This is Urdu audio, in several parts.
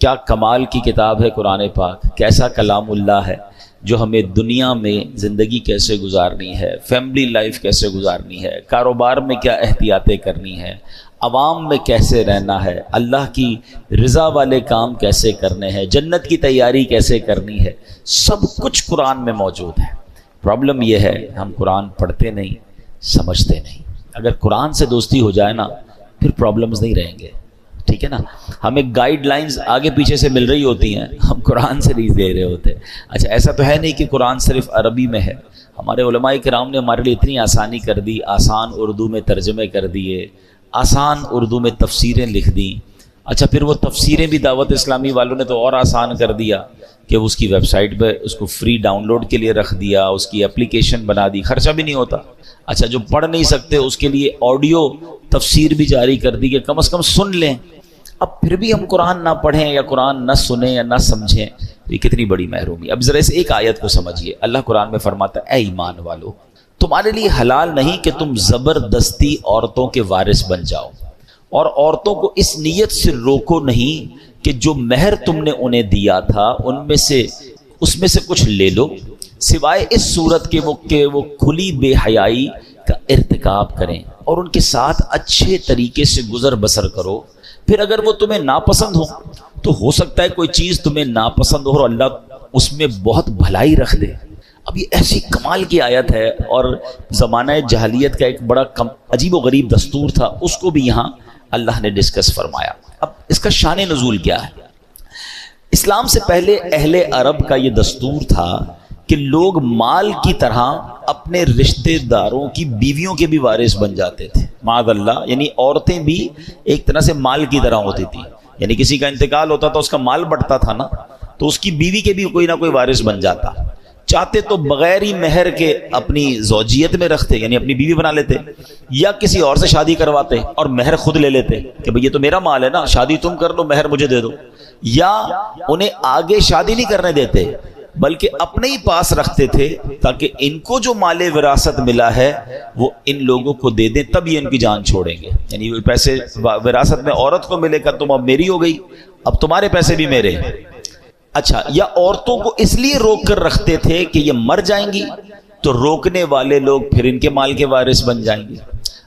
کیا کمال کی کتاب ہے قرآن پاک، کیسا کلام اللہ ہے جو ہمیں دنیا میں زندگی کیسے گزارنی ہے، فیملی لائف کیسے گزارنی ہے، کاروبار میں کیا احتیاطیں کرنی ہے، عوام میں کیسے رہنا ہے، اللہ کی رضا والے کام کیسے کرنے ہیں، جنت کی تیاری کیسے کرنی ہے، سب کچھ قرآن میں موجود ہے۔ پرابلم یہ ہے ہم قرآن پڑھتے نہیں، سمجھتے نہیں۔ اگر قرآن سے دوستی ہو جائے نا پھر پرابلمز نہیں رہیں گے، ٹھیک ہے نا۔ ہمیں گائیڈ لائنز آگے پیچھے سے مل رہی ہوتی ہیں، ہم قرآن سے نہیں دے رہے ہوتے۔ اچھا ایسا تو ہے نہیں کہ قرآن صرف عربی میں ہے، ہمارے علماء کرام نے ہمارے لیے اتنی آسانی کر دی، آسان اردو میں ترجمے کر دیے، آسان اردو میں تفسیریں لکھ دیں۔ اچھا پھر وہ تفسیریں بھی دعوت اسلامی والوں نے تو اور آسان کر دیا کہ اس کی ویب سائٹ پہ اس کو فری ڈاؤن لوڈ کے لیے رکھ دیا، اس کی اپلیکیشن بنا دی، خرچہ بھی نہیں ہوتا۔ اچھا جو پڑھ نہیں سکتے اس کے لیے آڈیو تفسیر بھی جاری کر دی کہ کم از کم سن لیں۔ اب پھر بھی ہم قرآن نہ پڑھیں یا قرآن نہ سنیں یا نہ سمجھیں، یہ کتنی بڑی محرومی۔ اب ذرا اس ایک آیت کو سمجھیے، اللہ قرآن میں فرماتا ہے اے ایمان والو، تمہارے لیے حلال نہیں کہ تم زبردستی عورتوں کے وارث بن جاؤ، اور عورتوں کو اس نیت سے روکو نہیں کہ جو مہر تم نے انہیں دیا تھا اس میں سے کچھ لے لو، سوائے اس صورت کے وہ کھلی بے حیائی کا ارتکاب کریں اور ان کے ساتھ اچھے طریقے سے گزر بسر کرو۔ پھر اگر وہ تمہیں ناپسند ہو تو ہو سکتا ہے کوئی چیز تمہیں ناپسند ہو اور اللہ اس میں بہت بھلائی رکھ دے۔ اب یہ ایسی کمال کی آیت ہے، اور زمانہ جاہلیت کا ایک بڑا عجیب و غریب دستور تھا، اس کو بھی یہاں اللہ نے ڈسکس فرمایا۔ اب اس کا شان نزول کیا ہے؟ اسلام سے پہلے اہل عرب کا یہ دستور تھا کہ لوگ مال کی طرح اپنے رشتہ داروں کی بیویوں کے بھی وارث بن جاتے تھے، معاذ اللہ۔ یعنی عورتیں بھی ایک طرح سے مال کی طرح ہوتی تھی، یعنی کسی کا انتقال ہوتا تھا، اس کا مال بٹتا تھا نا، تو اس کی بیوی کے بھی کوئی نہ کوئی وارث بن جاتا۔ چاہتے تو بغیر ہی مہر کے اپنی زوجیت میں رکھتے، یعنی اپنی بیوی بنا لیتے، یا کسی اور سے شادی کرواتے اور مہر خود لے لیتے کہ بھئی یہ تو میرا مال ہے نا، شادی تم کر لو، مہر مجھے دے دو۔ یا انہیں آگے شادی نہیں کرنے دیتے بلکہ اپنے ہی پاس رکھتے تھے تاکہ ان کو جو مال وراثت ملا ہے وہ ان لوگوں کو دے دیں، تب یہ ان کی جان چھوڑیں گے۔ یعنی پیسے وراثت میں عورت کو ملے گا، تم اب میری ہو گئی، اب تمہارے پیسے بھی میرے۔ اچھا، یا عورتوں کو اس لیے روک کر رکھتے تھے کہ یہ مر جائیں گی تو روکنے والے لوگ پھر ان کے مال کے وارث بن جائیں گے۔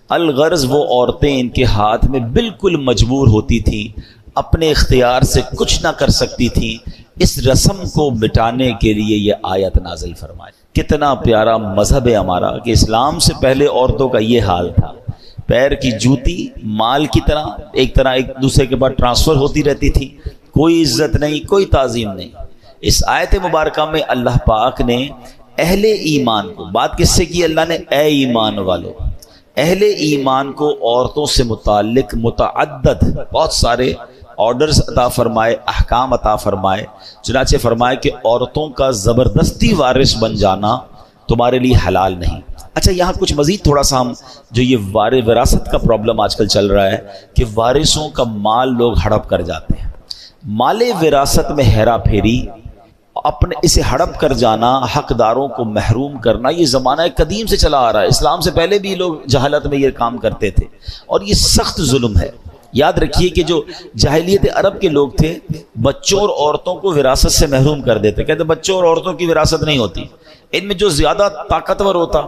الغرض وہ عورتیں ان کے ہاتھ میں بالکل مجبور ہوتی تھیں، اپنے اختیار سے کچھ نہ کر سکتی تھیں۔ اس رسم کو مٹانے کے لیے یہ آیت نازل فرمائی۔ کتنا پیارا مذہب ہے ہمارا کہ اسلام سے پہلے عورتوں کا یہ حال تھا، پیر کی جوتی مال کی طرح ایک دوسرے کے بعد ٹرانسفر ہوتی رہتی تھی، کوئی عزت نہیں، کوئی تعظیم نہیں۔ اس آیت مبارکہ میں اللہ پاک نے اہل ایمان کو، بات کس سے کی اللہ نے؟ اے ایمان والو، اہل ایمان کو عورتوں سے متعلق متعدد بہت سارے آرڈرز عطا فرمائے، احکام عطا فرمائے۔ چنانچہ فرمائے کہ عورتوں کا زبردستی وارث بن جانا تمہارے لیے حلال نہیں۔ اچھا یہاں کچھ مزید تھوڑا سا ہم جو یہ وراثت کا پرابلم آج کل چل رہا ہے کہ وارثوں کا مال لوگ ہڑپ کر جاتے ہیں، مال وراثت میں ہیرا پھیری، اپنے اسے ہڑپ کر جانا، حقداروں کو محروم کرنا، یہ زمانہ قدیم سے چلا آ رہا ہے۔ اسلام سے پہلے بھی لوگ جہالت میں یہ کام کرتے تھے، اور یہ سخت ظلم ہے۔ یاد رکھیے کہ جو جاہلیت عرب کے لوگ تھے بچوں اور عورتوں کو وراثت سے محروم کر دیتے، کہتے بچوں اور عورتوں کی وراثت نہیں ہوتی، ان میں جو زیادہ طاقتور ہوتا،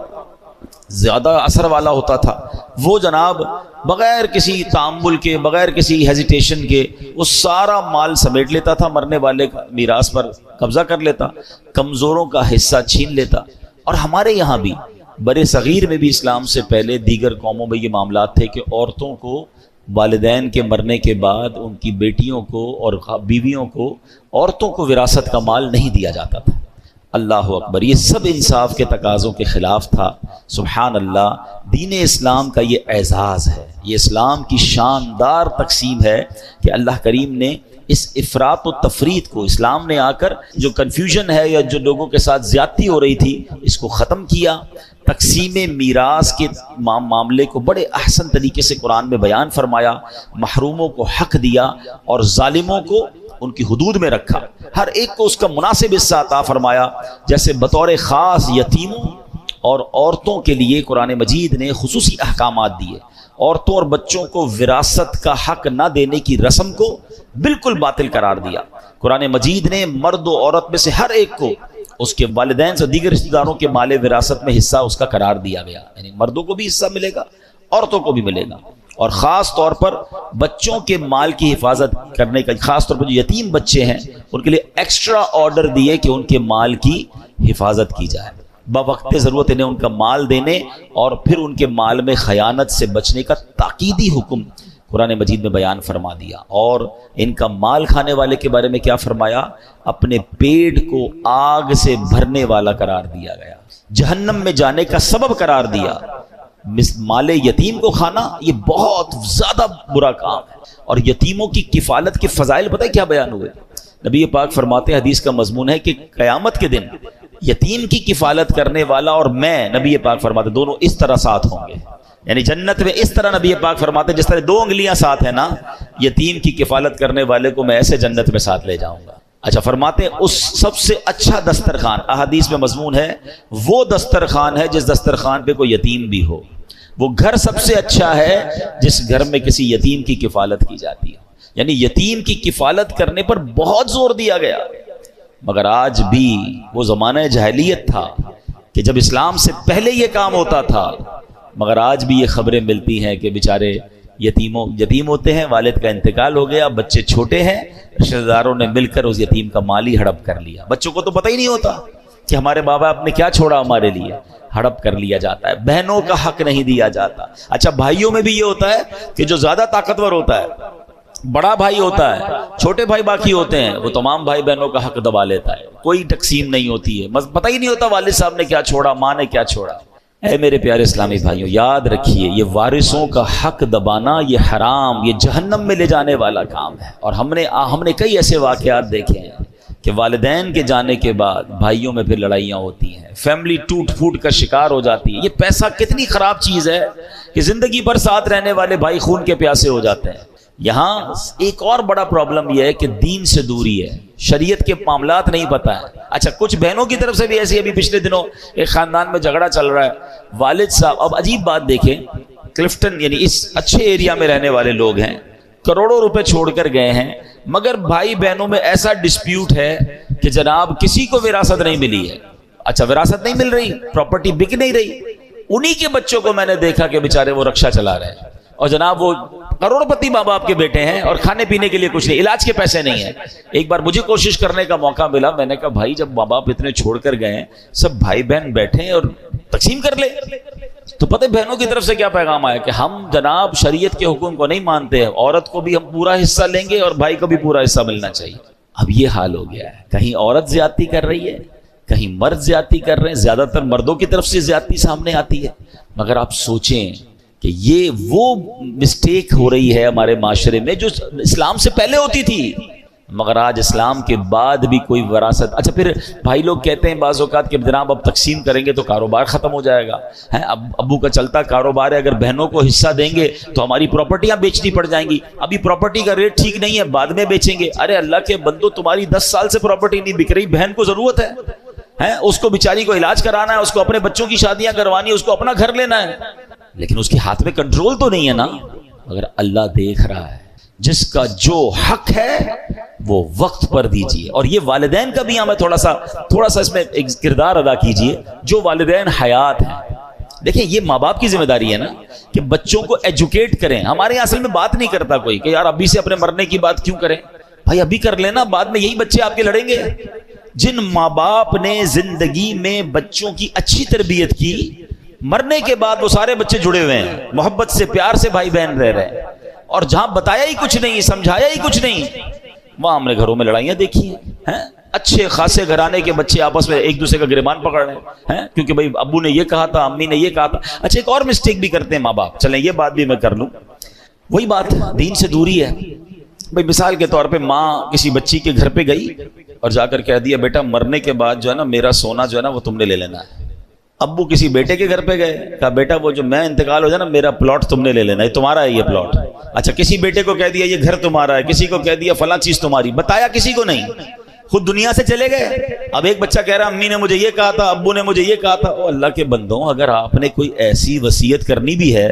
زیادہ اثر والا ہوتا تھا، وہ جناب بغیر کسی تعامل کے، بغیر کسی ہیزیٹیشن کے وہ سارا مال سمیٹ لیتا تھا، مرنے والے کا میراث پر قبضہ کر لیتا، کمزوروں کا حصہ چھین لیتا۔ اور ہمارے یہاں بھی برے صغیر میں بھی اسلام سے پہلے دیگر قوموں میں یہ معاملات تھے کہ عورتوں کو والدین کے مرنے کے بعد ان کی بیٹیوں کو اور بیویوں کو، عورتوں کو وراثت کا مال نہیں دیا جاتا تھا۔ اللہ اکبر، یہ سب انصاف کے تقاضوں کے خلاف تھا۔ سبحان اللہ، دین اسلام کا یہ اعزاز ہے، یہ اسلام کی شاندار تقسیم ہے کہ اللہ کریم نے اس افراط و تفریط کو، اسلام نے آ کر جو کنفیوژن ہے یا جو لوگوں کے ساتھ زیادتی ہو رہی تھی، اس کو ختم کیا۔ تقسیم میراث کے معاملے کو بڑے احسن طریقے سے قرآن میں بیان فرمایا، محروموں کو حق دیا اور ظالموں کو ان کی حدود میں رکھا، ہر ایک کو اس کا مناسب حصہ عطا فرمایا۔ جیسے بطور خاص یتیموں اور عورتوں کے لیے قرآن مجید نے خصوصی احکامات دیے، عورتوں اور بچوں کو وراثت کا حق نہ دینے کی رسم کو بالکل باطل قرار دیا۔ قرآن مجید نے مرد و عورت میں سے ہر ایک کو اس کے والدین سے دیگر رشتہ داروں کے مال وراثت میں حصہ اس کا قرار دیا گیا، یعنی مردوں کو بھی حصہ ملے گا، عورتوں کو بھی ملے گا، اور خاص طور پر بچوں کے مال کی حفاظت کرنے کا، خاص طور پر جو یتیم بچے ہیں ان کے لیے ایکسٹرا آرڈر دیے کہ ان کے مال کی حفاظت کی جائے، بوقت ضرورت انہیں ان کا مال دینے اور پھر ان کے مال میں خیانت سے بچنے کا تاکیدی حکم قرآن مجید میں بیان فرما دیا۔ اور ان کا مال کھانے والے کے بارے میں کیا فرمایا؟ اپنے پیٹ کو آگ سے بھرنے والا قرار دیا گیا، جہنم میں جانے کا سبب قرار دیا۔ مال یتیم کو کھانا یہ بہت زیادہ برا کام ہے، اور یتیموں کی کفالت کے فضائل پتہ ہے کیا بیان ہوئے؟ نبی پاک فرماتے ہیں، حدیث کا مضمون ہے کہ قیامت کے دن یتیم کی کفالت کرنے والا اور میں، نبی پاک فرماتے دونوں اس طرح ساتھ ہوں گے، یعنی جنت میں اس طرح نبی پاک فرماتے جس طرح دو انگلیاں ساتھ ہیں نا، یتیم کی کفالت کرنے والے کو میں ایسے جنت میں ساتھ لے جاؤں گا۔ اچھا، فرماتے ہیں اس سب سے اچھا دسترخوان، احادیث میں مضمون ہے، وہ دسترخوان ہے جس دسترخوان پہ کوئی یتیم بھی ہو، وہ گھر سب سے اچھا ہے جس گھر میں کسی یتیم کی کفالت کی جاتی ہے، یعنی یتیم کی کفالت کرنے پر بہت زور دیا گیا۔ مگر آج بھی وہ زمانہ جاہلیت تھا کہ جب اسلام سے پہلے یہ کام ہوتا تھا، مگر آج بھی یہ خبریں ملتی ہیں کہ بیچارے یتیم ہوتے ہیں، والد کا انتقال ہو گیا، بچے چھوٹے ہیں، رشتہ داروں نے مل کر اس یتیم کا مال ہی ہڑپ کر لیا۔ بچوں کو تو پتہ ہی نہیں ہوتا کہ ہمارے ماں باپ نے کیا چھوڑا ہمارے لیے، ہڑپ کر لیا جاتا ہے۔ بہنوں کا حق نہیں دیا جاتا۔ اچھا، بھائیوں میں بھی یہ ہوتا ہے کہ جو زیادہ طاقتور ہوتا ہے، بڑا بھائی ہوتا ہے، چھوٹے بھائی باقی ہوتے ہیں، وہ تمام بھائی بہنوں کا حق دبا لیتا ہے، کوئی تقسیم نہیں ہوتی ہے، پتہ ہی نہیں ہوتا والد صاحب نے کیا چھوڑا، ماں نے کیا چھوڑا۔ اے میرے پیارے اسلامی بھائیوں، یاد رکھیے یہ وارثوں کا حق دبانا یہ حرام، یہ جہنم میں لے جانے والا کام ہے۔ اور ہم نے کئی ایسے واقعات دیکھے ہیں کہ والدین کے جانے کے بعد بھائیوں میں پھر لڑائیاں ہوتی ہیں، فیملی ٹوٹ پھوٹ کا شکار ہو جاتی ہے۔ یہ پیسہ کتنی خراب چیز ہے کہ زندگی بھر ساتھ رہنے والے بھائی خون کے پیاسے ہو جاتے ہیں۔ یہاں ایک اور بڑا پرابلم یہ ہے کہ دین سے دوری ہے، شریعت کے معاملات نہیں پتہ ہے۔ اچھا، کچھ بہنوں کی طرف سے بھی ایسی، ابھی پچھلے دنوں ایک خاندان میں جھگڑا چل رہا ہے، والد صاحب، اب عجیب بات دیکھیں، کلفٹن یعنی اس اچھے ایریا میں رہنے والے لوگ ہیں، کروڑوں روپے چھوڑ کر گئے ہیں، مگر بھائی بہنوں میں ایسا ڈسپیوٹ ہے کہ جناب کسی کو وراثت نہیں ملی ہے۔ اچھا، وراثت نہیں مل رہی، پراپرٹی بک نہیں رہی، انہی کے بچوں کو میں نے دیکھا کہ بیچارے وہ رکشا چلا رہے ہیں، اور جناب وہ کروڑ پتی ماں باپ کے بیٹے ہیں اور کھانے پینے کے لیے کچھ نہیں، علاج کے پیسے نہیں ہیں۔ ایک بار مجھے کوشش کرنے کا موقع ملا، میں نے کہا بھائی جب ماں باپ اتنے چھوڑ کر گئے ہیں، سب بھائی بہن بیٹھے ہیں اور تقسیم کر لے۔ تو پتہ بہنوں کی طرف سے کیا پیغام آیا کہ ہم جناب شریعت کے حکم کو نہیں مانتے ہیں، عورت کو بھی ہم پورا حصہ لیں گے اور بھائی کو بھی پورا حصہ ملنا چاہیے۔ اب یہ حال ہو گیا ہے، کہیں عورت زیادتی کر رہی ہے، کہیں مرد زیادتی کر رہے ہیں، زیادہ تر مردوں کی طرف سے زیادتی سامنے آتی ہے۔ مگر آپ سوچیں کہ یہ وہ مسٹیک ہو رہی ہے ہمارے معاشرے میں جو اسلام سے پہلے ہوتی تھی، مگر آج اسلام کے بعد بھی کوئی وراثت۔ اچھا، پھر بھائی لوگ کہتے ہیں بعض اوقات کہ جناب اب تقسیم کریں گے تو کاروبار ختم ہو جائے گا، اب ابو کا چلتا کاروبار ہے، اگر بہنوں کو حصہ دیں گے تو ہماری پراپرٹیاں بیچنی پڑ جائیں گی، ابھی پراپرٹی کا ریٹ ٹھیک نہیں ہے، بعد میں بیچیں گے۔ ارے اللہ کے بندو، تمہاری 10 سال سے پراپرٹی نہیں بک رہی، بہن کو ضرورت ہے، اس کو بیچاری کو علاج کرانا ہے، اس کو اپنے بچوں کی شادیاں کروانی ہے، اس کو اپنا گھر لینا ہے، لیکن اس کے ہاتھ میں کنٹرول تو نہیں ہے نا، مگر اللہ دیکھ رہا ہے۔ جس کا جو حق ہے وہ وقت پر دیجیے۔ اور یہ والدین کا بھی ہمیں تھوڑا سا اس میں ایک کردار ادا کیجیے، جو والدین حیات ہیں۔ دیکھیں، یہ ماں باپ کی ذمہ داری ہے نا کہ بچوں کو ایجوکیٹ کریں۔ ہمارے یہاں اصل میں بات نہیں کرتا کوئی کہ یار ابھی سے اپنے مرنے کی بات کیوں کریں، بھائی ابھی کر لینا، بعد میں یہی بچے آپ کے لڑیں گے۔ جن ماں باپ نے زندگی میں بچوں کی اچھی تربیت کی، مرنے کے بعد وہ سارے بچے جڑے ہوئے ہیں، محبت سے پیار سے بھائی بہن رہ رہے ہیں، اور جہاں بتایا ہی کچھ نہیں، سمجھایا ہی کچھ نہیں، وہاں ہم نے گھروں میں لڑائیاں دیکھی ہیں۔ اچھے خاصے گھرانے کے بچے آپس میں ایک دوسرے کا گریبان پکڑ رہے ہیں کیونکہ بھائی ابو نے یہ کہا تھا، امی نے یہ کہا تھا۔ اچھا، ایک اور مسٹیک بھی کرتے ہیں ماں باپ، چلیں یہ بات بھی میں کر لوں، وہی بات دین سے دوری ہے۔ بھائی مثال کے طور پہ ماں کسی بچی کے گھر پہ گئی اور جا کر کہہ دیا بیٹا مرنے کے بعد جو ہے نا میرا سونا جو ہے نا وہ تم نے لے لینا ہے۔ ابو کسی بیٹے کے گھر پہ گئے، کہا بیٹا وہ جو میں انتقال ہو جائے نا میرا پلاٹ تم نے لے لینا، یہ تمہارا ہے یہ پلاٹ۔ اچھا، کسی بیٹے کو کہہ دیا یہ گھر تمہارا ہے، کسی کو کہہ دیا فلاں چیز تمہاری، بتایا کسی کو نہیں، خود دنیا سے چلے گئے۔ اب ایک بچہ کہہ رہا امی نے مجھے یہ کہا تھا، ابو نے مجھے یہ کہا تھا۔ او اللہ کے بندوں، اگر آپ نے کوئی ایسی وصیت کرنی بھی ہے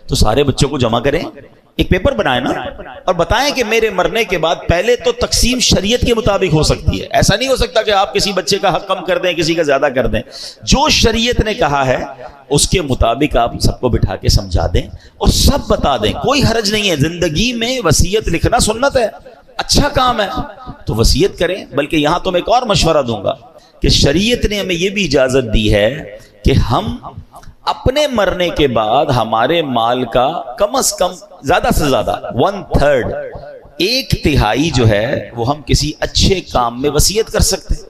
تو سارے بچوں کو جمع کریں, ایک پیپر بنائیں نا, اور بتائیں کہ میرے مرنے کے بعد پہلے تو تقسیم شریعت کے مطابق ہو سکتی ہے. ایسا نہیں ہو سکتا کہ آپ کسی بچے کا حق کم کر دیں, کسی کا زیادہ کر دیں. جو شریعت نے کہا ہے اس کے مطابق آپ سب کو بٹھا کے سمجھا دیں اور سب بتا دیں, کوئی حرج نہیں ہے. زندگی میں وصیت لکھنا سنت ہے, اچھا کام ہے, تو وصیت کریں. بلکہ یہاں تو میں ایک اور مشورہ دوں گا کہ شریعت نے ہمیں یہ بھی اجازت دی ہے کہ ہم اپنے مرنے کے بعد ہمارے مال کا کم از کم زیادہ سے زیادہ 1/3 1/3 جو ہے وہ ہم کسی اچھے کام میں وصیت کر سکتے ہیں.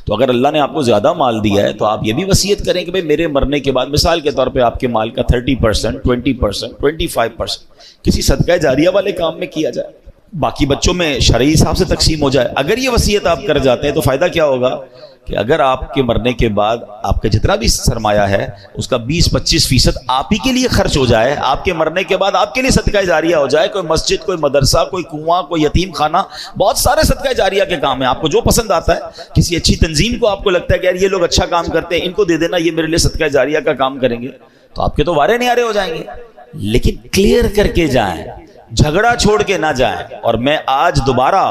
تو اگر اللہ نے آپ کو زیادہ مال دیا ہے تو آپ یہ بھی وصیت کریں کہ بھئی میرے مرنے کے بعد مثال کے طور پہ آپ کے مال کا 30%, 20%, 25% کسی صدقہ جاریہ والے کام میں کیا جائے, باقی بچوں میں شرعی حساب سے تقسیم ہو جائے. اگر یہ وصیت آپ کر جاتے ہیں تو فائدہ کیا ہوگا کہ اگر آپ کے مرنے کے بعد آپ کا جتنا بھی سرمایہ ہے اس کا 20-25% آپ ہی کے لیے خرچ ہو جائے, آپ کے مرنے کے بعد آپ کے لیے صدقہ جاریہ ہو جائے, کوئی مسجد, کوئی مدرسہ, کوئی کنواں, کوئی یتیم خانہ, بہت سارے صدقہ جاریہ کے کام ہیں. آپ کو جو پسند آتا ہے, کسی اچھی تنظیم کو آپ کو لگتا ہے کہ یار یہ لوگ اچھا کام کرتے ہیں, ان کو دے دینا, یہ میرے لیے صدقہ جاریہ کا کام کریں گے, تو آپ کے تو وارے نیارے ہو جائیں گے. لیکن کلیئر کر کے جائیں, جھگڑا چھوڑ کے نہ جائیں. اور میں آج دوبارہ,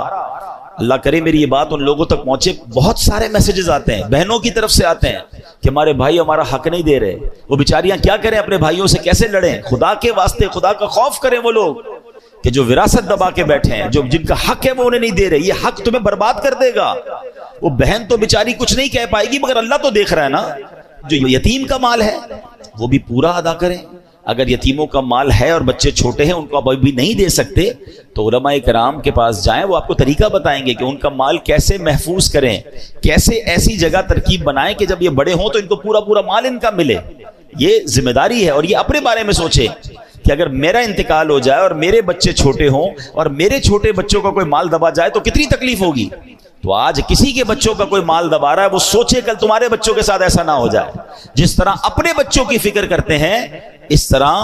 اللہ کرے میری یہ بات ان لوگوں تک پہنچے, بہت سارے میسیجز آتے ہیں بہنوں کی طرف سے آتے ہیں کہ ہمارے بھائی ہمارا حق نہیں دے رہے, وہ بیچاریاں کیا کریں, اپنے بھائیوں سے کیسے لڑیں. خدا کے واسطے خدا کا خوف کریں وہ لوگ کہ جو وراثت دبا کے بیٹھے ہیں, جو جن کا حق ہے وہ انہیں نہیں دے رہے. یہ حق تمہیں برباد کر دے گا. وہ بہن تو بیچاری کچھ نہیں کہہ پائے گی, مگر اللہ تو دیکھ رہا ہے نا. جو یتیم کا مال ہے وہ بھی پورا ادا کریں. اگر یتیموں کا مال ہے اور بچے چھوٹے ہیں, ان کو آپ ابھی نہیں دے سکتے, تو علماء کرام کے پاس جائیں, وہ آپ کو طریقہ بتائیں گے کہ ان کا مال کیسے محفوظ کریں, کیسے ایسی جگہ ترکیب بنائیں کہ جب یہ بڑے ہوں تو ان کو پورا پورا مال ان کا ملے. یہ ذمہ داری ہے. اور یہ اپنے بارے میں سوچیں کہ اگر میرا انتقال ہو جائے اور میرے بچے چھوٹے ہوں اور میرے چھوٹے بچوں کا کوئی مال دبا جائے تو کتنی تکلیف ہوگی. تو آج کسی کے بچوں کا کوئی مال دبا رہا ہے, وہ سوچے کل تمہارے بچوں کے ساتھ ایسا نہ ہو جائے. جس طرح اپنے بچوں کی فکر کرتے ہیں, اس طرح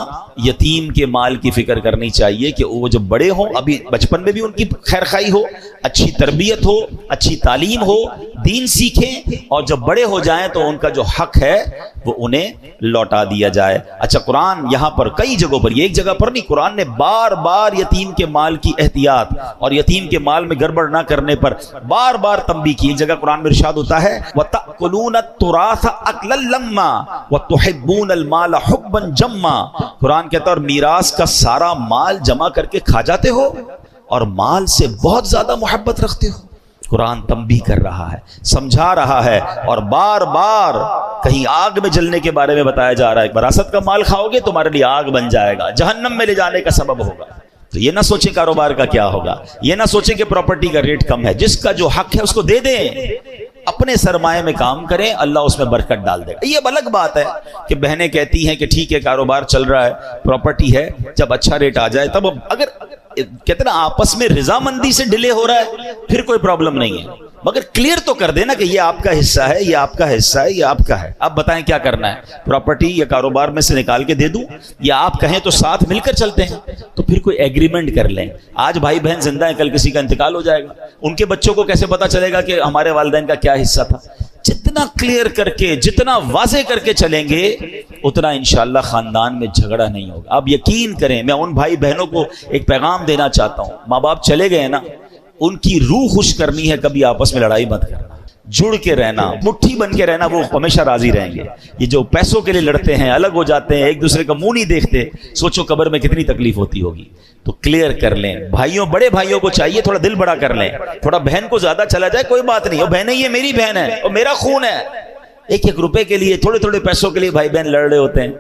یتیم کے مال کی فکر کرنی چاہیے کہ وہ جب بڑے ہوں, ابھی بچپن میں بھی ان کی خیر خواہی ہو, اچھی تربیت ہو, اچھی تعلیم ہو, دین سیکھیں, اور جب بڑے ہو جائیں تو ان کا جو حق ہے وہ انہیں لوٹا دیا جائے. اچھا, قرآن یہاں پر کئی جگہوں پر, یہ ایک جگہ پر نہیں, قرآن نے بار بار یتیم کے مال کی احتیاط اور یتیم کے مال میں گڑبڑ نہ کرنے پر بار بار تنبیہ کی. ایک جگہ قرآن میں ارشاد ہوتا ہے وَتَأْكُلُونَ التُّرَاثَ أَكْلًا لَمًّا وَتُحِبُّونَ الْمَالَ حُبًّا جَمًّا. قرآن کہتا ہے اور میراث کا سارا مال جمع کر کے کھا جاتے ہو اور مال سے بہت زیادہ محبت رکھتے ہو. قرآن تنبیہ کر رہا ہے, سمجھا رہا ہے, اور بار بار کہیں آگ میں جلنے کے بارے میں بتایا جا رہا ہے. وراثت کا مال کھاؤ گے تمہارے لیے آگ بن جائے گا, جہنم میں لے جانے کا سبب ہوگا. تو یہ نہ سوچیں کاروبار کا کیا ہوگا, یہ نہ سوچیں کہ پراپرٹی کا ریٹ کم ہے. جس کا جو حق ہے اس کو دے دیں, اپنے سرمایہ میں کام کریں, اللہ اس میں برکت ڈال دے گا. یہ الگ بات ہے کہ بہنیں کہتی ہیں کہ ٹھیک ہے کاروبار چل رہا ہے, پراپرٹی ہے, جب اچھا ریٹ آ جائے تب. اگر کہتے ہیں نا آپس میں رضامندی سے ڈیلے ہو رہا ہے پھر کوئی پرابلم نہیں ہے, مگر کلیئر تو کر دینا کہ یہ آپ کا حصہ ہے, یہ آپ کا حصہ ہے, یہ آپ کا ہے. آپ بتائیں کیا کرنا ہے, پراپرٹی یا کاروبار میں سے نکال کے دے دوں, یا آپ کہیں تو ساتھ مل کر چلتے ہیں, تو پھر کوئی ایگریمنٹ کر لیں. آج بھائی بہن زندہ ہیں, کل کسی کا انتقال ہو جائے گا, ان کے بچوں کو کیسے پتا چلے گا کہ ہمارے والدین کا کیا حصہ تھا. جتنا کلیئر کر کے, جتنا واضح کر کے چلیں گے, اتنا انشاءاللہ خاندان میں جھگڑا نہیں ہوگا. آپ یقین کریں, میں ان بھائی بہنوں کو ایک پیغام دینا چاہتا ہوں, ماں باپ چلے گئے نا, ان کی روح خوش کرنی ہے, کبھی آپس میں لڑائی مت کرنا, جڑ کے رہنا, مٹھی بن کے رہنا, وہ ہمیشہ راضی رہیں گے. یہ جو پیسوں کے لیے لڑتے ہیں, الگ ہو جاتے ہیں, ایک دوسرے کا منہ نہیں دیکھتے, سوچو قبر میں کتنی تکلیف ہوتی ہوگی. تو کلیئر کر لیں. بھائیوں, بڑے بھائیوں کو چاہیے تھوڑا دل بڑا کر لیں, تھوڑا بہن کو زیادہ چلا جائے کوئی بات نہیں, وہ بہن یہ میری بہن ہے اور میرا خون ہے. ایک ایک روپے کے لیے, تھوڑے تھوڑے پیسوں کے لیے بھائی بہن لڑ رہے ہوتے ہیں.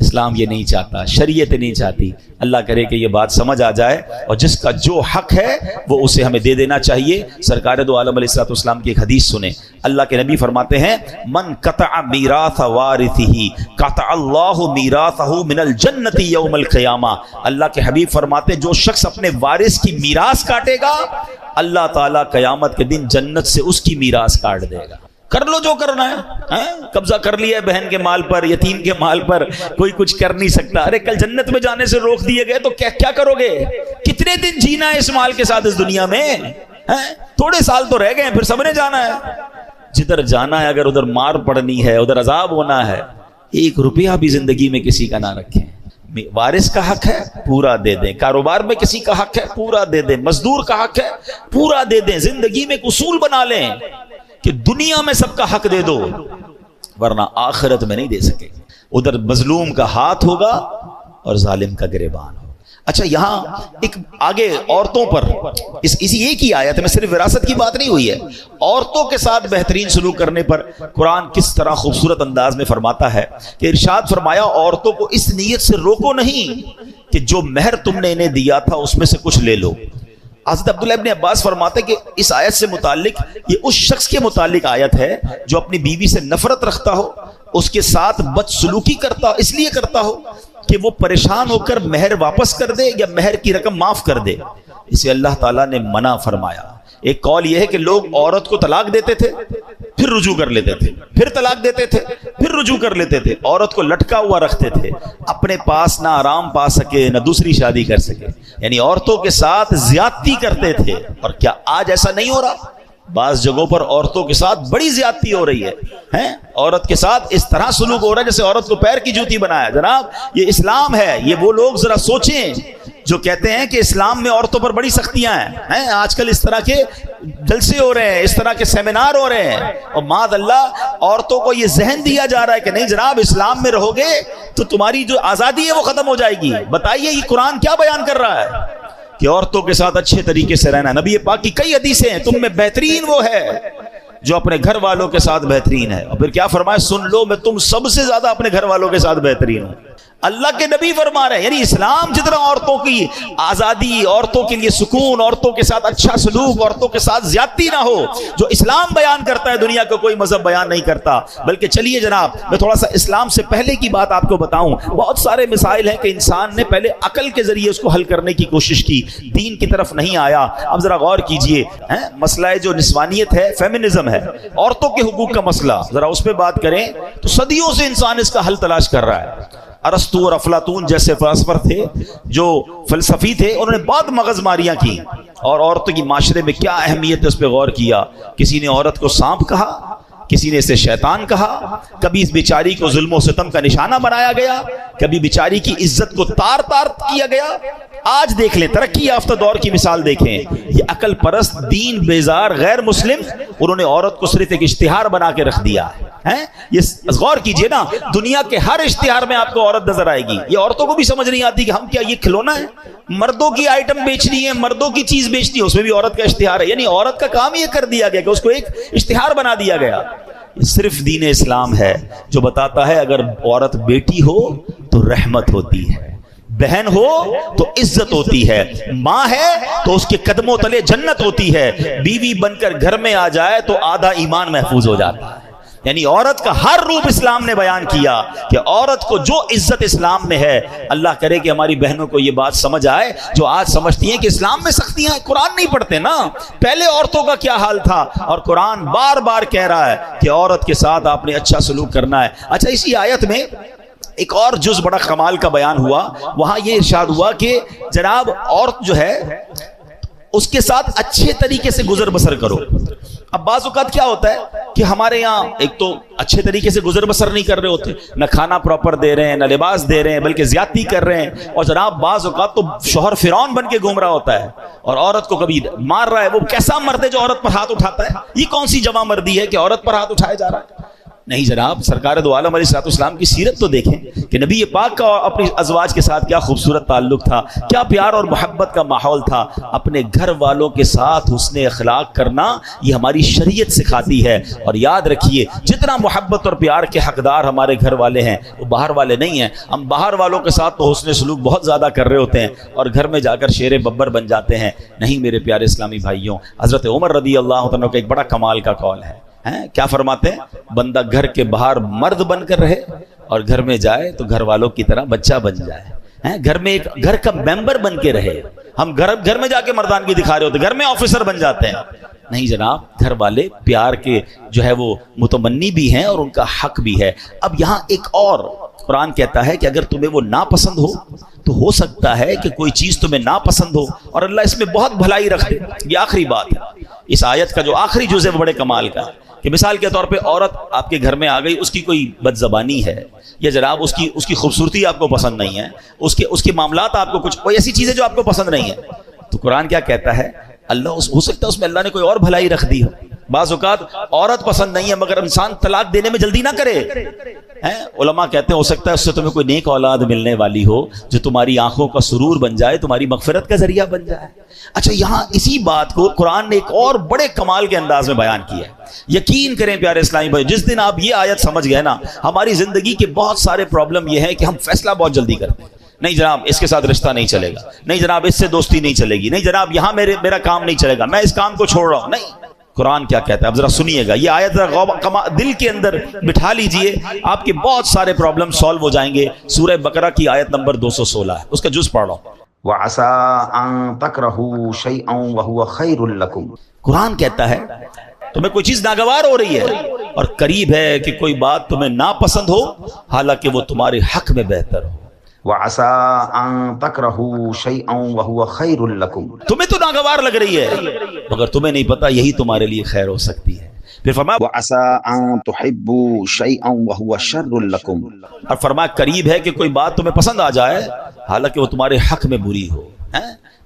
اسلام یہ نہیں چاہتا, شریعت نہیں چاہتی. اللہ کرے کہ یہ بات سمجھ آ جائے, اور جس کا جو حق ہے وہ اسے ہمیں دے دینا چاہیے. سرکار دو عالم علیہ الصلوۃ والسلام کی ایک حدیث سنیں. اللہ کے نبی فرماتے ہیں من قطع میراث وارثہ قطع اللہ میراثہ من الجنۃ یوم القیامہ. اللہ کے حبیب فرماتے جو شخص اپنے وارث کی میراث کاٹے گا, اللہ تعالیٰ قیامت کے دن جنت سے اس کی میراث کاٹ دے گا. کر لو جو کرنا ہے, قبضہ کر لیا ہے بہن کے مال پر, یتیم کے مال پر, کوئی کچھ کر نہیں سکتا. ارے کل جنت میں جانے سے روک دیے گئے تو کیا کرو گے؟ کتنے دن جینا ہے اس مال کے ساتھ اس دنیا میں؟ تھوڑے سال تو رہ گئے, پھر سب نے جانا ہے. جدھر جانا ہے, اگر ادھر مار پڑنی ہے, ادھر عذاب ہونا ہے, 1 روپیہ بھی زندگی میں کسی کا نہ رکھیں. وارث کا حق ہے پورا دے دیں، کاروبار میں کسی کا حق ہے پورا دے دیں، مزدور کا حق ہے پورا دے دیں. زندگی میں ایک اصول بنا لیں کہ دنیا میں سب کا حق دے دو، ورنہ آخرت میں نہیں دے سکے. ادھر مظلوم کا ہاتھ ہوگا اور ظالم کا گریبان. اچھا یہاں ایک آگے عورتوں پر اسی ایک ہی آیت میں صرف وراثت کی بات نہیں ہوئی ہے، عورتوں کے ساتھ بہترین سلوک کرنے پر قرآن کس طرح خوبصورت انداز میں فرماتا ہے کہ ارشاد فرمایا عورتوں کو اس نیت سے روکو نہیں کہ جو مہر تم نے انہیں دیا تھا اس میں سے کچھ لے لو. حضرت عبداللہ ابن عباس فرماتے ہیں کہ اس آیت سے متعلق یہ اس شخص کے متعلق آیت ہے جو اپنی بیوی سے نفرت رکھتا ہو، اس کے ساتھ بدسلوکی کرتا ہو، اس لیے کرتا ہو کہ وہ پریشان ہو کر مہر واپس کر دے یا مہر کی رقم معاف کر دے. اسے اللہ تعالیٰ نے منع فرمایا. ایک قول یہ ہے کہ لوگ عورت کو طلاق دیتے تھے پھر رجوع کر لیتے تھے، پھر طلاق دیتے تھے پھر رجوع کر لیتے تھے، عورت کو لٹکا ہوا رکھتے تھے، اپنے پاس نہ آرام پا سکے نہ دوسری شادی کر سکے، یعنی عورتوں کے ساتھ زیادتی کرتے تھے. اور کیا آج ایسا نہیں ہو رہا؟ بعض جگہوں پر عورتوں کے ساتھ بڑی زیادتی ہو رہی ہے، عورت کے ساتھ اس طرح سلوک ہو رہا ہے جیسے عورت کو پیر کی جوتی بنایا. جناب یہ اسلام ہے. یہ وہ لوگ ذرا سوچیں جو کہتے ہیں کہ اسلام میں عورتوں پر بڑی سختیاں ہیں. آج کل اس طرح کے جلسے ہو رہے ہیں، اس طرح کے سیمینار ہو رہے ہیں، اور معاذ اللہ عورتوں کو یہ ذہن دیا جا رہا ہے کہ نہیں جناب اسلام میں رہو گے تو تمہاری جو آزادی ہے وہ ختم ہو جائے گی. بتائیے یہ قرآن کیا بیان کر رہا ہے کہ عورتوں کے ساتھ اچھے طریقے سے رہنا. نبی پاک کی کئی حدیثیں ہیں، تم میں بہترین وہ ہے جو اپنے گھر والوں کے ساتھ بہترین ہے. اور پھر کیا فرمایا؟ سن لو میں تم سب سے زیادہ اپنے گھر والوں کے ساتھ بہترین ہوں. اللہ کے نبی فرما رہے ہیں یعنی اسلام جتنا عورتوں کی آزادی، عورتوں کے لیے سکون، عورتوں کے ساتھ اچھا سلوک، عورتوں کے ساتھ زیادتی نہ ہو، جو اسلام بیان کرتا ہے دنیا کا کوئی مذہب بیان نہیں کرتا. بلکہ چلیے جناب میں تھوڑا سا اسلام سے پہلے کی بات آپ کو بتاؤں. بہت سارے مسائل ہیں کہ انسان نے پہلے عقل کے ذریعے اس کو حل کرنے کی کوشش کی، دین کی طرف نہیں آیا. اب ذرا غور کیجئے، مسئلہ جو نسوانیت ہے، فیمنزم ہے، عورتوں کے حقوق کا مسئلہ، ذرا اس پہ بات کریں تو صدیوں سے انسان اس کا حل تلاش کر رہا ہے. ارسطو اور افلاطون جیسے فلسفر تھے، جو فلسفی تھے، انہوں نے بہت مغز ماریاں کی اور عورتوں کی معاشرے میں کیا اہمیت ہے اس پہ غور کیا. کسی نے عورت کو سانپ کہا، کسی نے اسے شیطان کہا، کبھی اس بیچاری کو ظلم و ستم کا نشانہ بنایا گیا، کبھی بیچاری کی عزت کو تار تار کیا گیا. آج دیکھ لیں ترقی یافتہ دور کی مثال دیکھیں، یہ عقل پرست دین بیزار غیر مسلم انہوں نے عورت کو صرف ایک اشتہار بنا کے رکھ دیا ہے. یہ غور کیجئے نا، دنیا کے ہر اشتہار میں آپ کو عورت نظر آئے گی. یہ عورتوں کو بھی سمجھ نہیں آتی کہ ہم کیا یہ کھلونا ہے؟ مردوں کی آئٹم بیچنی ہے، مردوں کی چیز بیچنی ہے، اس میں بھی عورت کا اشتہار ہے. یعنی عورت کا کام یہ کر دیا گیا کہ اس کو ایک اشتہار بنا دیا گیا. صرف دین اسلام ہے جو بتاتا ہے اگر عورت بیٹی ہو تو رحمت ہوتی ہے، بہن ہو تو عزت ہوتی ہے، ماں ہے تو اس کے قدموں تلے جنت ہوتی ہے، بیوی بن کر گھر میں آ جائے تو آدھا ایمان محفوظ ہو جاتا ہے. یعنی عورت کا ہر روپ اسلام نے بیان کیا کہ عورت کو جو عزت اسلام میں ہے. اللہ کرے کہ ہماری بہنوں کو یہ بات سمجھ آئے جو آج سمجھتی ہیں کہ اسلام میں سختیاں ہیں. قرآن نہیں پڑھتے نا، پہلے عورتوں کا کیا حال تھا، اور قرآن بار بار کہہ رہا ہے کہ عورت کے ساتھ آپ نے اچھا سلوک کرنا ہے. اچھا اسی آیت میں ایک اور جز بڑا کمال کا بیان ہوا. وہاں یہ ارشاد ہوا کہ جناب عورت جو ہے اس کے ساتھ اچھے طریقے سے گزر بسر کرو. اب بعض اوقات کیا ہوتا ہے کہ ہمارے یہاں ایک تو اچھے طریقے سے گزر بسر نہیں کر رہے ہوتے، نہ کھانا پراپر دے رہے ہیں، نہ لباس دے رہے ہیں، بلکہ زیادتی کر رہے ہیں. اور جناب بعض اوقات تو شوہر فرعون بن کے گھوم رہا ہوتا ہے اور عورت کو کبھی مار رہا ہے. وہ کیسا مرد ہے جو عورت پر ہاتھ اٹھاتا ہے؟ یہ کون سی جمع مردی ہے کہ عورت پر ہاتھ اٹھایا جا رہا ہے؟ نہیں جناب، سرکار دو عالم علیہ الصلوۃ والسلام کی سیرت تو دیکھیں کہ نبی پاک کا اپنی ازواج کے ساتھ کیا خوبصورت تعلق تھا، کیا پیار اور محبت کا ماحول تھا. اپنے گھر والوں کے ساتھ حسن اخلاق کرنا یہ ہماری شریعت سکھاتی ہے. اور یاد رکھیے جتنا محبت اور پیار کے حقدار ہمارے گھر والے ہیں وہ باہر والے نہیں ہیں. ہم باہر والوں کے ساتھ تو حسن سلوک بہت زیادہ کر رہے ہوتے ہیں اور گھر میں جا کر شیر ببر بن جاتے ہیں. نہیں میرے پیارے اسلامی بھائیوں، حضرت عمر رضی اللہ عنہ کا ایک بڑا کمال کا قول ہے. کیا فرماتے ہیں؟ بندہ گھر کے باہر مرد بن کر رہے اور گھر میں جائے تو گھر والوں کی طرح بچہ بن جائے. گھر میں ایک گھر کا ممبر بن کے رہے. ہم گھر میں جا کے مردانگی دکھا رہے ہوتے، گھر میں آفیسر بن جاتے ہیں. نہیں جناب، گھر والے پیار کے جو ہے وہ متمنی بھی ہیں اور ان کا حق بھی ہے. اب یہاں ایک اور قرآن کہتا ہے کہ اگر تمہیں وہ ناپسند ہو تو ہو سکتا ہے کہ کوئی چیز تمہیں ناپسند ہو اور اللہ اس میں بہت بھلائی رکھ دے. یہ آخری بات ہے. اس آیت کا جو آخری جز ہے وہ بڑے کمال کا ہے کہ مثال کے طور پہ عورت آپ کے گھر میں آ گئی، اس کی کوئی بد زبانی ہے یا جناب اس کی خوبصورتی آپ کو پسند نہیں ہے، اس کے معاملات آپ کو کچھ کوئی ایسی چیزیں جو آپ کو پسند نہیں ہے، تو قرآن کیا کہتا ہے؟ اللہ ہو سکتا ہے اس میں اللہ نے کوئی اور بھلائی رکھ دی ہو. بعض اوقات عورت پسند نہیں ہے مگر انسان طلاق دینے میں جلدی نہ کرے. علماء کہتے ہیں ہو سکتا ہے اس سے تمہیں کوئی نیک اولاد ملنے والی ہو جو تمہاری آنکھوں کا سرور بن جائے، تمہاری مغفرت کا ذریعہ بن جائے. اچھا، یہاں اسی بات کو قرآن نے ایک اور بڑے کمال کے انداز میں بیان کیا ہے. یقین کریں پیارے اسلامی بھائی، جس دن آپ یہ آیت سمجھ گئے نا، ہماری زندگی کے بہت سارے پرابلم یہ ہے کہ ہم فیصلہ بہت جلدی کرتے ہیں. نہیں جناب اس کے ساتھ رشتہ نہیں چلے گا، نہیں جناب اس سے دوستی نہیں چلے گی، نہیں جناب یہاں میرا کام نہیں چلے گا، میں اس کام کو چھوڑ رہا ہوں. نہیں، قرآن کیا کہتا ہے اب ذرا سنیے گا. یہ آیت دل کے اندر بٹھا لیجئے، آپ کے بہت سارے پرابلم سالو ہو جائیں گے. سورہ بقرہ کی آیت نمبر 216 ہے، اس کا جز پڑھ رہا ہوں. وَعَسَىٰ أَن تَكْرَهُوا شَيْئًا وَهُوَ خَيْرٌ لَكُمْ. قرآن کہتا ہے تمہیں کوئی چیز ناگوار ہو رہی ہے اور قریب ہے کہ کوئی بات تمہیں ناپسند ہو حالانکہ وہ تمہارے حق میں بہتر ہو. وَعَسَىٰ أَن تَكْرَهُوا شَيْئًا وَهُوَ خَيْرٌ لَكُمْ. تمہیں تو ناگوار لگ رہی ہے مگر تمہیں نہیں پتا یہی تمہارے لیے خیر ہو سکتی ہے. پھر فرمایا وَعَسَىٰ أَن تُحِبُّوا شَيْئًا وَهُوَ شَرٌّ لَكُمْ. اور فرمایا قریب ہے کہ کوئی بات تمہیں پسند آ جائے حالانکہ وہ تمہارے حق میں بری ہو.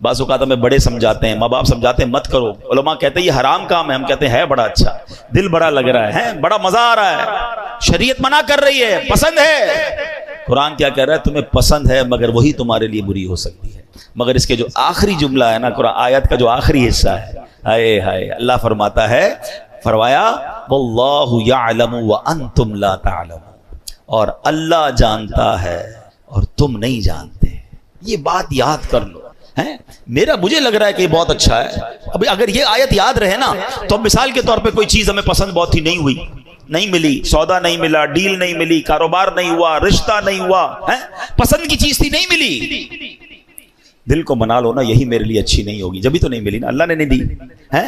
بعض اوقات ہمیں بڑے سمجھاتے ہیں، ماں باپ سمجھاتے ہیں مت کرو، علماء کہتے ہیں یہ حرام کام ہے، ہم کہتے ہیں بڑا اچھا، دل بڑا لگ رہا ہے، بڑا مزہ آ رہا ہے، شریعت منع کر رہی ہے، پسند ہے. قرآن کیا کہہ رہا ہے؟ تمہیں پسند ہے مگر وہی تمہارے لیے بری ہو سکتی ہے. مگر اس کے جو آخری جملہ ہے نا، قرآن آیت کا جو آخری حصہ ہے، ہائے ہائے، اللہ فرماتا ہے، فرمایا واللہ یعلم وانتم لا تعلمون، اور اللہ جانتا ہے اور تم نہیں جانتے. یہ بات یاد کر لو. مجھے لگ رہا ہے کہ یہ بہت اچھا ہے. ابھی اگر یہ آیت یاد رہے نا تو مثال کے طور پہ کوئی چیز ہمیں پسند بہت ہی نہیں ہوئی، نہیں ملی، سودا نہیں ملا، ڈیل نہیں ملی، کاروبار نہیں ہوا، رشتہ نہیں ہوا، پسند کی چیز تھی نہیں ملی، دل کو منا لو نا یہی میرے لیے اچھی نہیں ہوگی، جبھی تو نہیں ملی نا، اللہ نے نہیں دی.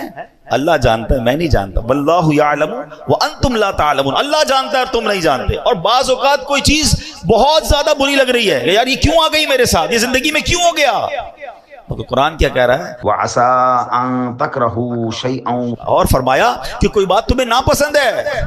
اللہ جانتا ہے، میں نہیں جانتا. واللہ یعلم وانتم لا تعلمون، اللہ جانتا ہے اور تم نہیں جانتے. اور بعض اوقات کوئی چیز بہت زیادہ بری لگ رہی ہے، یار یہ کیوں آ گئی میرے ساتھ، یہ زندگی میں کیوں ہو گیا. تو قرآن کیا کہہ رہا ہے؟ وَعَسَىٰ أَن تَكْرَهُوا شَيْئًا. اور فرمایا کہ کوئی بات تمہیں ناپسند ہے،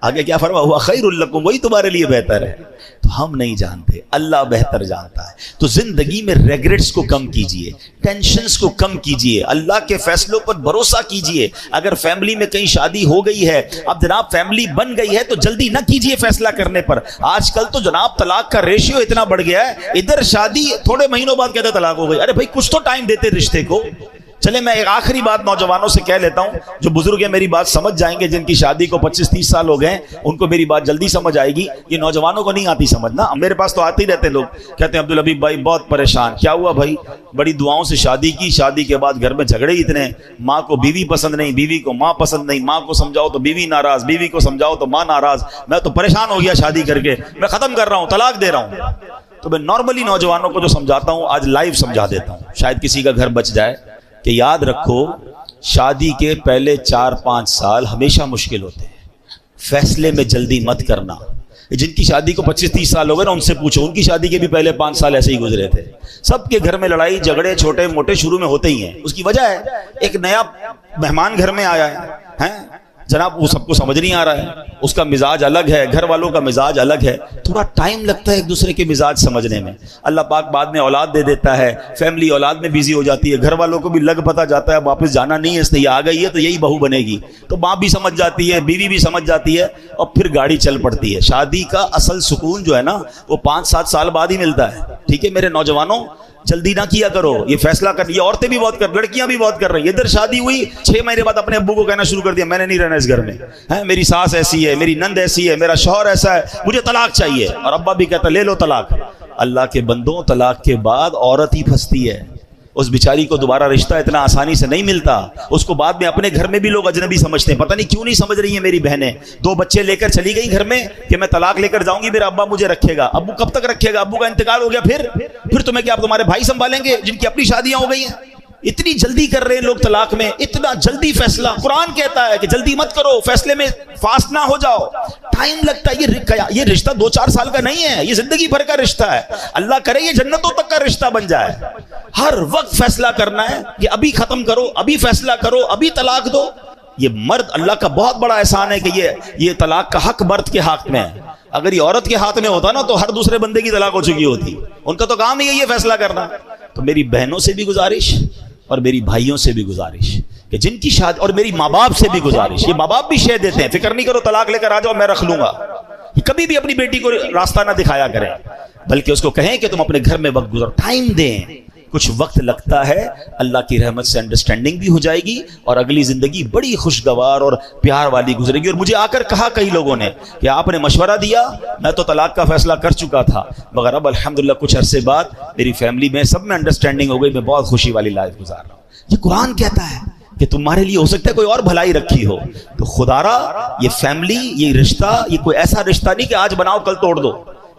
آگے کیا فرمایا؟ ہوا خیر لکم، وہی تمہارے لیے بہتر ہے. تو ہم نہیں جانتے، اللہ بہتر جانتا ہے. تو زندگی میں ریگریٹس کو کم کیجئے، ٹینشنز کو کم کیجئے، اللہ کے فیصلوں پر بھروسہ کیجئے. اگر فیملی میں کہیں شادی ہو گئی ہے، اب جناب فیملی بن گئی ہے تو جلدی نہ کیجئے فیصلہ کرنے پر. آج کل تو جناب طلاق کا ریشیو اتنا بڑھ گیا ہے، ادھر شادی تھوڑے مہینوں بعد کہتے طلاق ہو گئی. ارے بھائی کچھ تو ٹائم دیتے رشتے کو. چلے میں ایک آخری بات نوجوانوں سے کہہ لیتا ہوں، جو بزرگ ہیں میری بات سمجھ جائیں گے، جن کی شادی کو 25-30 سال ہو گئے ان کو میری بات جلدی سمجھ آئے گی. یہ نوجوانوں کو نہیں آتی سمجھنا، میرے پاس تو آتے ہی رہتے لوگ، کہتے ہیں عبدالحبیب بھائی بہت پریشان. کیا ہوا بھائی؟ بڑی دعاؤں سے شادی کی، شادی کے بعد گھر میں جھگڑے اتنے، ماں کو بیوی پسند نہیں، بیوی کو ماں پسند نہیں، ماں کو سمجھاؤ تو بیوی ناراض، بیوی کو سمجھاؤ تو ماں ناراض. میں تو پریشان ہو گیا شادی کر کے، میں ختم کر رہا ہوں، طلاق دے رہا ہوں. تو میں نارملی نوجوانوں کو جو سمجھاتا ہوں آج لائیو سمجھا دیتا ہوں، شاید کسی کا گھر بچ جائے، کہ یاد رکھو شادی کے پہلے 4-5 سال ہمیشہ مشکل ہوتے ہیں. فیصلے میں جلدی مت کرنا. جن کی شادی کو 25-30 سال ہو گئے نا ان سے پوچھو، ان کی شادی کے بھی پہلے 5 سال ایسے ہی گزرے تھے. سب کے گھر میں لڑائی جھگڑے چھوٹے موٹے شروع میں ہوتے ہی ہیں. اس کی وجہ ہے ایک نیا مہمان گھر میں آیا ہے جناب، وہ سب کو سمجھ نہیں آ رہا ہے، اس کا مزاج الگ ہے، گھر والوں کا مزاج الگ ہے، تھوڑا ٹائم لگتا ہے ایک دوسرے کے مزاج سمجھنے میں. اللہ پاک بعد میں اولاد دے دیتا ہے، فیملی اولاد میں بیزی ہو جاتی ہے، گھر والوں کو بھی لگ پتہ جاتا ہے واپس جانا نہیں ہے، اس نے یہ آ گئی ہے تو یہی بہو بنے گی، تو ماں بھی سمجھ جاتی ہے، بیوی بھی سمجھ جاتی ہے، اور پھر گاڑی چل پڑتی ہے. شادی کا اصل سکون جو ہے نا وہ 5-7 سال بعد ہی ملتا ہے. ٹھیک ہے میرے نوجوانوں، جلدی نہ کیا کرو یہ فیصلہ کر. یہ عورتیں بھی بہت لڑکیاں بھی بہت کر رہی ہیں. ادھر شادی ہوئی 6 مہینے بعد اپنے ابو کو کہنا شروع کر دیا میں نے نہیں رہنا اس گھر میں، میری ساس ایسی ہے، میری نند ایسی ہے، میرا شوہر ایسا ہے، مجھے طلاق چاہیے. اور ابا بھی کہتا لے لو طلاق. اللہ کے بندوں، طلاق کے بعد عورت ہی پھنستی ہے. اس بیچاری کو دوبارہ رشتہ اتنا آسانی سے نہیں ملتا. اس کو بعد میں اپنے گھر میں بھی لوگ اجنبی سمجھتے ہیں. پتہ نہیں کیوں نہیں سمجھ رہی ہیں میری بہنیں. 2 بچے لے کر چلی گئی گھر میں کہ میں طلاق لے کر جاؤں گی، میرا ابا مجھے رکھے گا. ابو کب تک رکھے گا؟ ابو کا انتقال ہو گیا، پھر تمہیں کیا تمہارے بھائی سنبھالیں گے جن کی اپنی شادیاں ہو گئی ہیں؟ اتنی جلدی کر رہے ہیں لوگ طلاق میں، اتنا جلدی فیصلہ. قرآن کہتا ہے کہ جلدی مت کرو، فیصلے میں فاسٹ نہ ہو جاؤ. ٹائم لگتا ہے. یہ رشتہ 2-4 سال کا نہیں ہے، یہ زندگی بھر کا رشتہ ہے. اللہ کرے یہ جنتوں تک کا رشتہ بن جائے. ہر وقت فیصلہ کرنا ہے کہ ابھی ختم کرو، ابھی فیصلہ کرو، ابھی طلاق دو. یہ مرد، اللہ کا بہت بڑا احسان ہے کہ یہ طلاق کا حق مرد کے ہاتھ میں ہے. اگر یہ عورت کے ہاتھ میں ہوتا نا تو ہر دوسرے بندے کی طلاق ہو چکی ہوتی. ان کا تو کام ہی ہے یہ فیصلہ کرنا. تو میری بہنوں سے بھی گزارش اور میری بھائیوں سے بھی گزارش کہ جن کی شادی، اور میری ماں باپ سے بھی گزارش، یہ ماں باپ بھی شے دیتے ہیں، فکر نہیں کرو طلاق لے کر آ جاؤ میں رکھ لوں گا. کبھی بھی اپنی بیٹی کو راستہ نہ دکھایا کریں، بلکہ اس کو کہیں کہ تم اپنے گھر میں وقت گزارو، ٹائم دیں. کچھ وقت لگتا ہے، اللہ کی رحمت سے انڈرسٹینڈنگ بھی ہو جائے گی اور اگلی زندگی بڑی خوشگوار اور پیار والی گزرے گی. اور مجھے آ کر کہا کئی لوگوں نے کہ آپ نے مشورہ دیا، میں تو طلاق کا فیصلہ کر چکا تھا، مگر اب الحمدللہ کچھ عرصے بعد میری فیملی میں سب میں انڈرسٹینڈنگ ہو گئی، میں بہت خوشی والی لائف گزار رہا ہوں. یہ قرآن کہتا ہے کہ تمہارے لیے ہو سکتا ہے کوئی اور بھلائی رکھی ہو. تو خدا را یہ فیملی، یہ رشتہ، یہ کوئی ایسا رشتہ نہیں کہ آج بناؤ کل توڑ دو.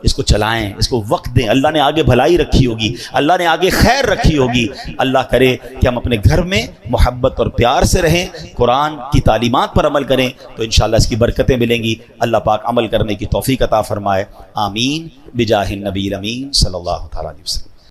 اس کو چلائیں، اس کو وقت دیں. اللہ نے آگے بھلائی رکھی ہوگی، اللہ نے آگے خیر رکھی ہوگی. اللہ کرے کہ ہم اپنے گھر میں محبت اور پیار سے رہیں، قرآن کی تعلیمات پر عمل کریں تو انشاءاللہ اس کی برکتیں ملیں گی. اللہ پاک عمل کرنے کی توفیق عطا فرمائے. آمین بجاہ النبی الامین صلی اللہ تعالی علیہ وسلم.